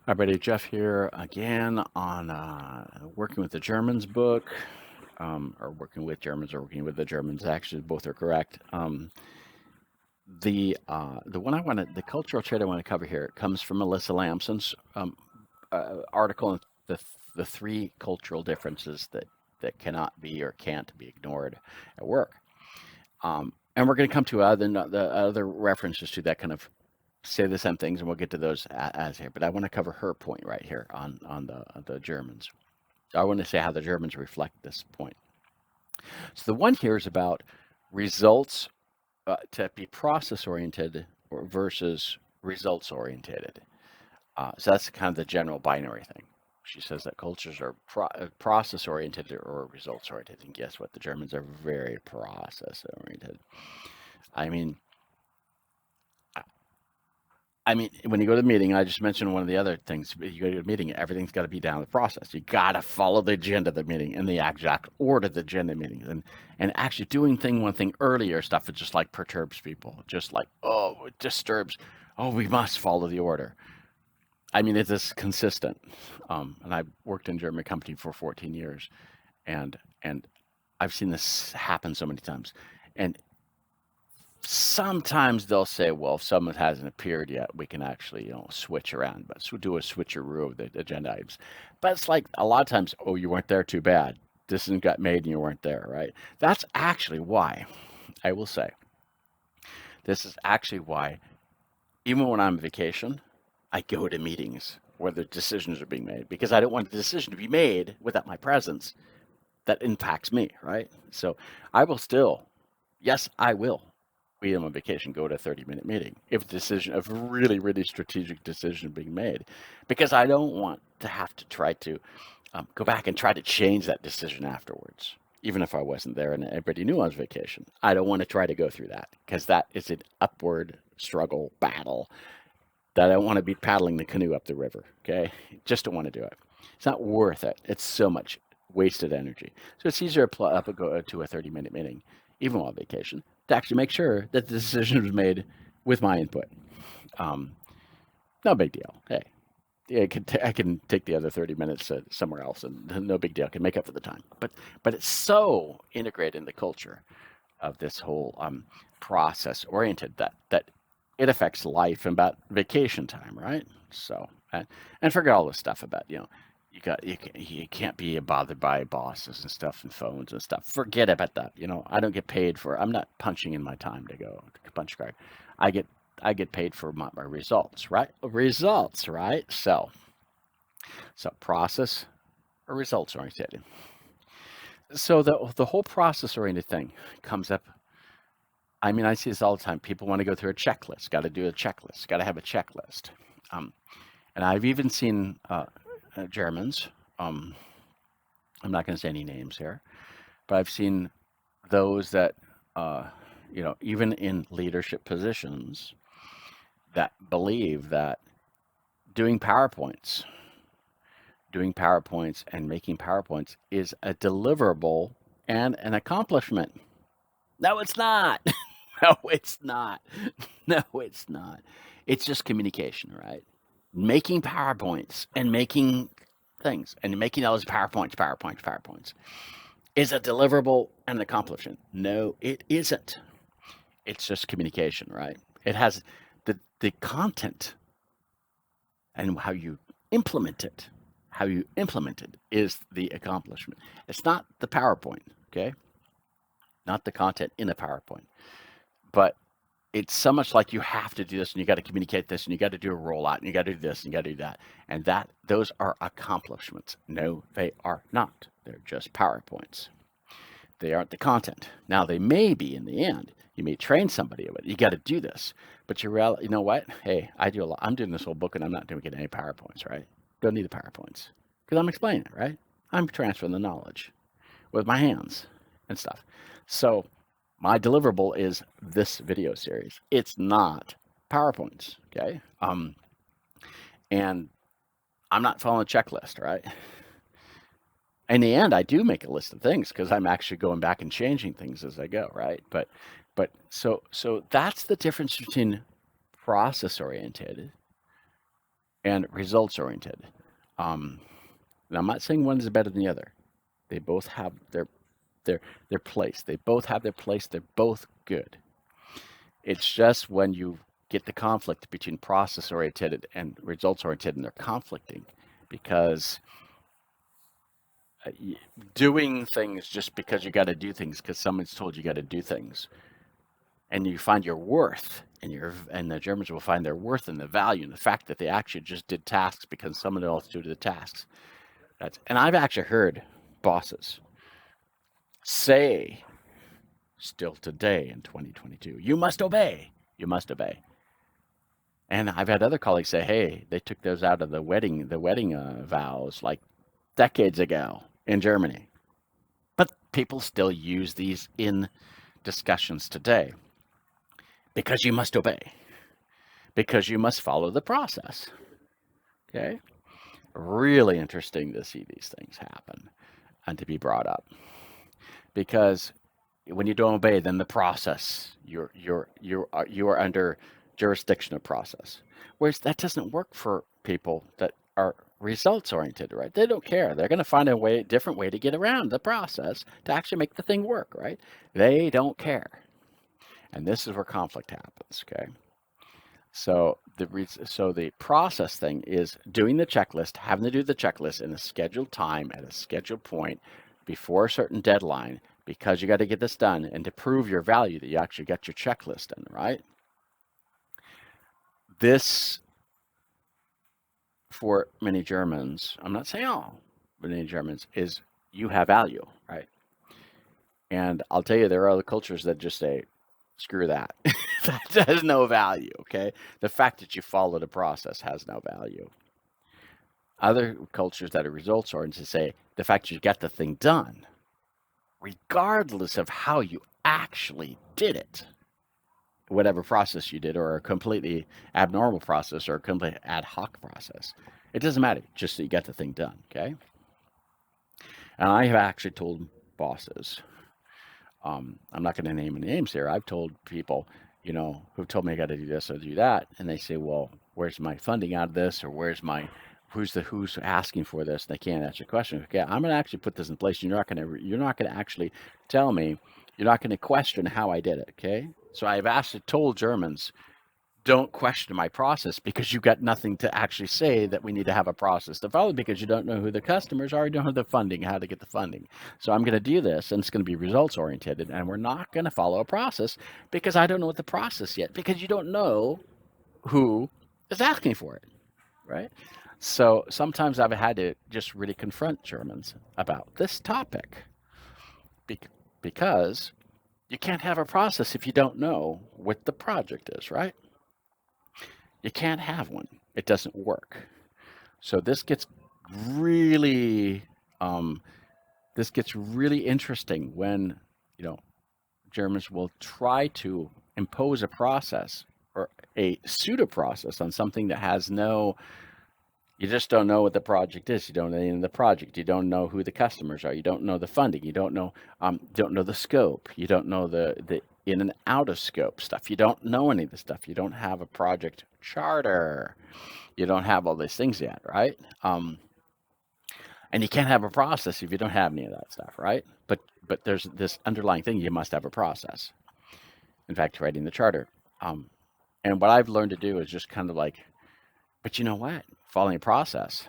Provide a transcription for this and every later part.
Hi, buddy. Jeff here again on working with the Germans book, or working with Germans or working with the Germans. Actually, both are correct. The one the cultural trait I want to cover here comes from Melissa Lamson's article on the three cultural differences that cannot be or can't be ignored at work. And we're going to come to the other references to that kind of say the same things, and we'll get to those as here. But I want to cover her point right here on the Germans. So I want to say how the Germans reflect this point. So the one here is about results to be process oriented versus results oriented. So that's kind of the general binary thing. She says that cultures are process oriented or results oriented, and guess what? The Germans are very process oriented. I mean, when you go to the meeting, I just mentioned one of the other things. You go to a meeting, everything's got to be down the process. You got to follow the agenda of the meeting and the exact order of the agenda meetings. And actually doing one thing earlier stuff, it just like perturbs people. Just like, oh, it disturbs. Oh, we must follow the order. I mean, it is consistent. And I've worked in a German company for 14 years, and I've seen this happen so many times. And sometimes they'll say, well, if someone hasn't appeared yet, we can actually, switch around, but do a switcheroo of the agenda items. But it's like a lot of times, oh, you weren't there, too bad. Decision got made and you weren't there, right? That's actually why, I will say, this is actually why, even when I'm on vacation, I go to meetings where the decisions are being made because I don't want the decision to be made without my presence that impacts me, right? So I will still, yes, I will be on vacation, go to a 30-minute meeting if a really, really strategic decision being made, because I don't want to have to try to go back and try to change that decision afterwards, even if I wasn't there and everybody knew I was vacation. I don't want to try to go through that because that is an upward struggle battle that I don't want to be paddling the canoe up the river. Okay, just don't want to do it. It's not worth it. It's so much wasted energy. So it's easier to go to a 30-minute meeting, even while on vacation, to actually make sure that the decision was made with my input. Um, no big deal. Hey, I can take the other 30 minutes somewhere else, and no big deal. I can make up for the time. But it's so integrated in the culture of this whole process oriented that it affects life and about vacation time, right? So and forget all this stuff about you can't be bothered by bosses and stuff and phones and stuff. Forget about that. I don't get paid for. I'm not punching in my time to go to punch card. I get I get paid for my results, right? Results, right? So process or results oriented. So the whole process oriented thing comes up. I mean, I see this all the time. People want to go through a checklist. Got to do a checklist. Got to have a checklist. Um, and I've even seen Germans. Um, I'm not going to say any names here, but I've seen those that, even in leadership positions, that believe that doing PowerPoints, and making PowerPoints is a deliverable and an accomplishment. No, it's not. No, it's not. No, it's not. It's just communication, right? Making PowerPoints and making things and making all those PowerPoints is a deliverable and an accomplishment. No, it isn't. It's just communication, right? It has the content and how you implement it. How you implement it is the accomplishment. It's not the PowerPoint, okay? Not the content in a PowerPoint. But it's so much like you have to do this and you got to communicate this and you got to do a rollout and you got to do this and you got to do that. And those are accomplishments. No, they are not. They're just PowerPoints. They aren't the content. Now they may be in the end. You may train somebody with it. You got to do this. But you know what? Hey, I do a lot. I'm doing this whole book and I'm not doing any PowerPoints, right? Don't need the PowerPoints because I'm explaining it, right? I'm transferring the knowledge with my hands and stuff. So my deliverable is this video series. It's not PowerPoints, okay? And I'm not following a checklist, right? In the end, I do make a list of things because I'm actually going back and changing things as I go, right? But so that's the difference between process oriented and results oriented. Um, now, I'm not saying one is better than the other. They both have their their place. They both have their place. They're both good. It's just when you get the conflict between process oriented and results oriented, and they're conflicting because uh, doing things just because you got to do things because someone's told you got to do things, and you find your worth, and the Germans will find their worth in the value and the fact that they actually just did tasks because someone else did the tasks. And I've actually heard bosses say still today in 2022, you must obey. You must obey. And I've had other colleagues say, hey, they took those out of the wedding vows like decades ago in Germany. But people still use these in discussions today because you must obey, because you must follow the process. Okay? Really interesting to see these things happen and to be brought up because when you don't obey, then the process you are under jurisdiction of process. Whereas that doesn't work for people that are results oriented, right? They don't care. They're going to find a different way to get around the process to actually make the thing work, right? They don't care, and this is where conflict happens. Okay, so the process thing is doing the checklist, having to do the checklist in a scheduled time at a scheduled point before a certain deadline because you got to get this done and to prove your value that you actually got your checklist done, right? This, for many Germans, I'm not saying all, but many Germans, is you have value, right? And I'll tell you, there are other cultures that just say, screw that. That has no value, okay? The fact that you followed a process has no value. Other cultures that are results oriented say the fact you got the thing done, regardless of how you actually did it, whatever process you did, or a completely abnormal process or a complete ad hoc process, it doesn't matter, just that you got the thing done, okay? And I have actually told bosses, I'm not going to name any names here. I've told people, who've told me I got to do this or do that, and they say, "Well, where's my funding out of this, or who's asking for this?" And they can't answer the question. Okay, I'm going to actually put this in place. You're not going to actually tell me. You're not going to question how I did it. Okay, so I've actually told Germans, don't question my process because you've got nothing to actually say that we need to have a process to follow because you don't know who the customers are, you don't have the funding, how to get the funding. So I'm going to do this and it's going to be results oriented and we're not going to follow a process because I don't know what the process yet because you don't know who is asking for it, right? So sometimes I've had to just really confront Germans about this topic because you can't have a process if you don't know what the project is, right? You can't have one. It doesn't work. So really, um, this gets really interesting when you know Germans will try to impose a process or a pseudo process on something that has no. You just don't know what the project is. You don't know the project. You don't know who the customers are. You don't know the funding. You don't know the scope. You don't know the in and out of scope stuff. You don't know any of the stuff. You don't have a project charter. You don't have all these things yet, right? And you can't have a process if you don't have any of that stuff, right? But there's this underlying thing. You must have a process. In fact, writing the charter. And what I've learned to do is just kind of like, but you know what? Following a process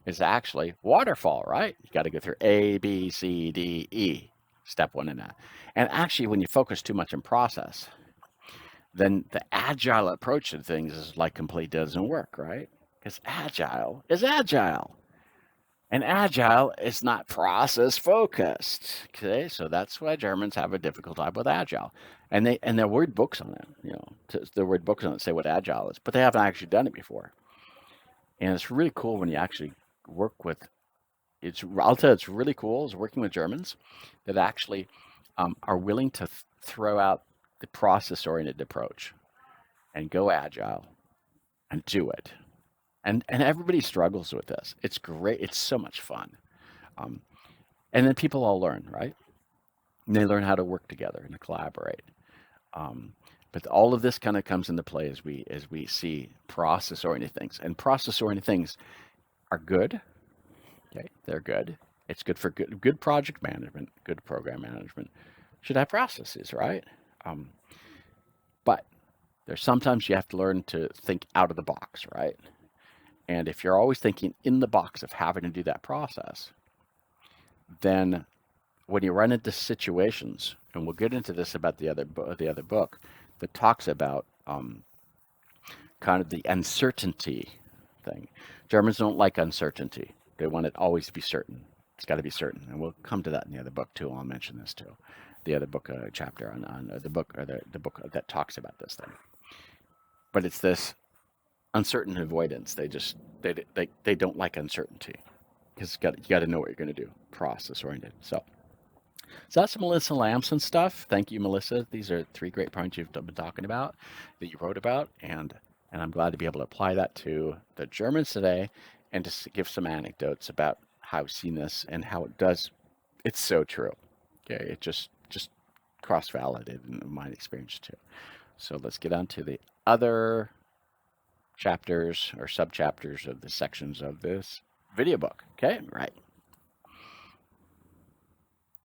is actually waterfall, right? You got to go through A, B, C, D, E, step one in that. And actually, when you focus too much on process, then the agile approach to things is like complete doesn't work, right? Because agile is agile. And agile is not process focused. Okay, so that's why Germans have a difficult time with agile, and they're word books on it. They're word books on it say what agile is, but they haven't actually done it before. And it's really cool when you actually work with. I'll tell you, it's really cool is working with Germans that actually are willing to throw out the process-oriented approach and go agile and do it. And everybody struggles with this. It's great. It's so much fun. Um, and then people all learn, right? And they learn how to work together and to collaborate. Um, But all of this kind of comes into play as we see process-oriented things. And process-oriented things are good. Okay, they're good. It's good for good project management, good program management. Should have processes, right? Um, but there's sometimes you have to learn to think out of the box, right? And if you're always thinking in the box of having to do that process, then when you run into situations, and we'll get into this about the other book that talks about kind of the uncertainty thing. Germans don't like uncertainty. They want it always to be certain. It's got to be certain, and we'll come to that in the other book too. I'll mention this too, the other book chapter on the book or the book that talks about this thing. But it's this uncertain avoidance. They don't like uncertainty because you got to know what you're going to do. Process oriented. So that's Melissa Lamson stuff. Thank you, Melissa. These are 3 great points you've been talking about, that you wrote about, and I'm glad to be able to apply that to the Germans today, and just give some anecdotes about how I've seen this and how it does. It's so true. Okay, it just cross validated in my experience too. So let's get on to the other chapters or sub chapters of the sections of this video book. Okay, right.